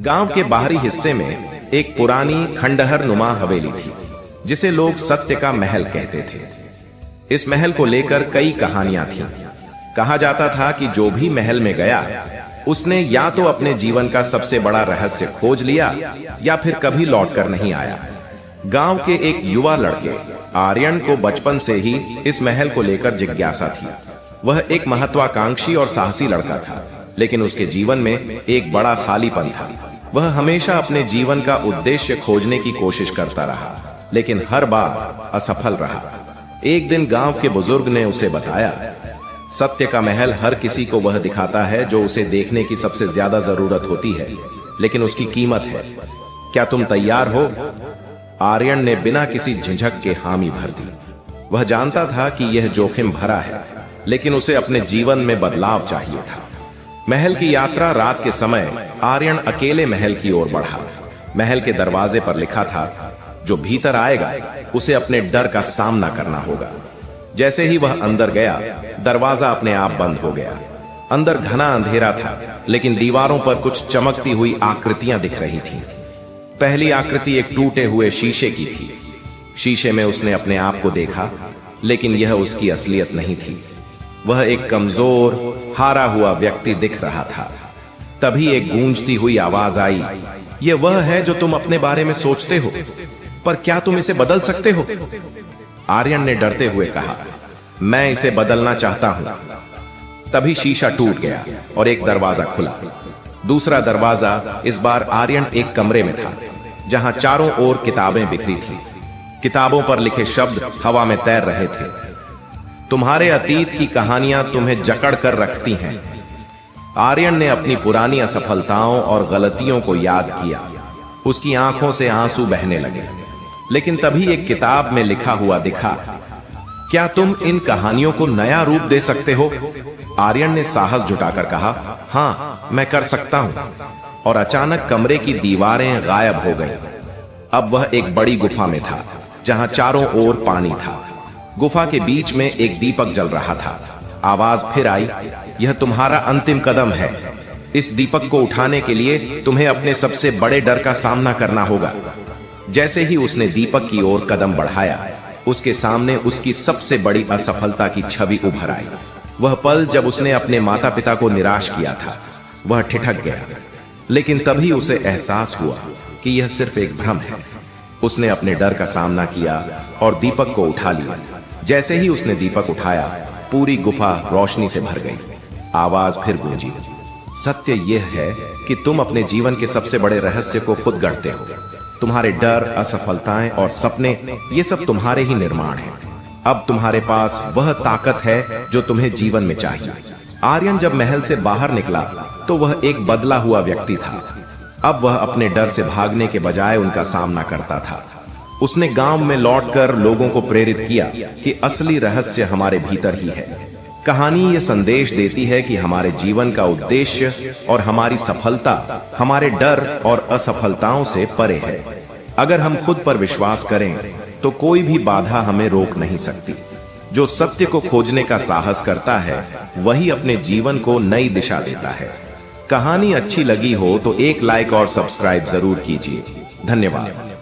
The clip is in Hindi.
गांव के बाहरी हिस्से में एक पुरानी खंडहर नुमा हवेली थी, जिसे लोग सत्य का महल कहते थे। इस महल को लेकर कई कहानियां थीं। कहा जाता था कि जो भी महल में गया, उसने या तो अपने जीवन का सबसे बड़ा रहस्य खोज लिया या फिर कभी लौटकर नहीं आया। गांव के एक युवा लड़के आर्यन को बचपन से ही इस महल को लेकर जिज्ञासा थी। वह एक महत्वाकांक्षी और साहसी लड़का था, लेकिन उसके जीवन में एक बड़ा खालीपन था। वह हमेशा अपने जीवन का उद्देश्य खोजने की कोशिश करता रहा, लेकिन हर बार असफल रहा। एक दिन गांव के बुजुर्ग ने उसे बताया, सत्य का महल हर किसी को वह दिखाता है जो उसे देखने की सबसे ज्यादा जरूरत होती है, लेकिन उसकी कीमत है। क्या तुम तैयार हो? आर्यन ने बिना किसी झिझक के हामी भर दी। वह जानता था कि यह जोखिम भरा है, लेकिन उसे अपने जीवन में बदलाव चाहिए था। महल की यात्रा रात के समय आर्यन अकेले महल की ओर बढ़ा। महल के दरवाजे पर लिखा था, जो भीतर आएगा उसे अपने डर का सामना करना होगा। जैसे ही वह अंदर गया, दरवाजा अपने आप बंद हो गया। अंदर घना अंधेरा था, लेकिन दीवारों पर कुछ चमकती हुई आकृतियां दिख रही थीं। पहली आकृति एक टूटे हुए शीशे की थी। शीशे में उसने अपने आप को देखा, लेकिन यह उसकी असलियत नहीं थी। वह एक कमजोर, हारा हुआ व्यक्ति दिख रहा था। तभी एक गूंजती हुई आवाज आई, यह वह है जो तुम अपने बारे में सोचते हो, पर क्या तुम इसे बदल सकते हो? आर्यन ने डरते हुए कहा, मैं इसे बदलना चाहता हूं। तभी शीशा टूट गया और एक दरवाजा खुला। दूसरा दरवाजा, इस बार आर्यन एक कमरे में था, जहां चारों ओर किताबें बिखरी थीं। किताबों पर लिखे शब्द हवा में तैर रहे थे। तुम्हारे अतीत की कहानियां तुम्हें जकड़ कर रखती हैं। आर्यन ने अपनी पुरानी असफलताओं और गलतियों को याद किया। उसकी आंखों से आंसू बहने लगे। लेकिन तभी एक किताब में लिखा हुआ दिखा, क्या तुम इन कहानियों को नया रूप दे सकते हो? आर्यन ने साहस जुटाकर कहा, हां, मैं कर सकता हूं। और अचानक कमरे की दीवारें गायब हो गईं। अब वह एक बड़ी गुफा में था, जहां चारों ओर पानी था। गुफा के बीच में एक दीपक जल रहा था। आवाज फिर आई, यह तुम्हारा अंतिम कदम है। इस दीपक को उठाने के लिए तुम्हें अपने सबसे बड़े डर का सामना करना होगा। जैसे ही उसने दीपक की ओर कदम बढ़ाया, उसके सामने उसकी सबसे बड़ी असफलता की छवि उभर आई। वह पल जब उसने अपने माता पिता को निराश किया था। वह ठिठक गया, लेकिन तभी उसे एहसास हुआ कि यह सिर्फ एक भ्रम है। उसने अपने डर का सामना किया और दीपक को उठा लिया। जैसे ही उसने दीपक उठाया, पूरी गुफा रोशनी से भर गई। आवाज फिर गूंजी, सत्य यह है कि तुम अपने जीवन के सबसे बड़े रहस्य को खुद गढ़ते हो। तुम्हारे डर, असफलताएं और सपने, ये सब तुम्हारे ही निर्माण हैं। अब तुम्हारे पास वह ताकत है जो तुम्हें जीवन में चाहिए। आर्यन जब महल से बाहर निकला तो वह एक बदला हुआ व्यक्ति था। अब वह अपने डर से भागने के बजाय उनका सामना करता था। उसने गांव में लौटकर लोगों को प्रेरित किया कि असली रहस्य हमारे भीतर ही है। कहानी ये संदेश देती है कि हमारे जीवन का उद्देश्य और हमारी सफलता हमारे डर और असफलताओं से परे है। अगर हम खुद पर विश्वास करें तो कोई भी बाधा हमें रोक नहीं सकती। जो सत्य को खोजने का साहस करता है, वही अपने जीवन को नई दिशा देता है। कहानी अच्छी लगी हो तो एक लाइक और सब्सक्राइब जरूर कीजिए। धन्यवाद।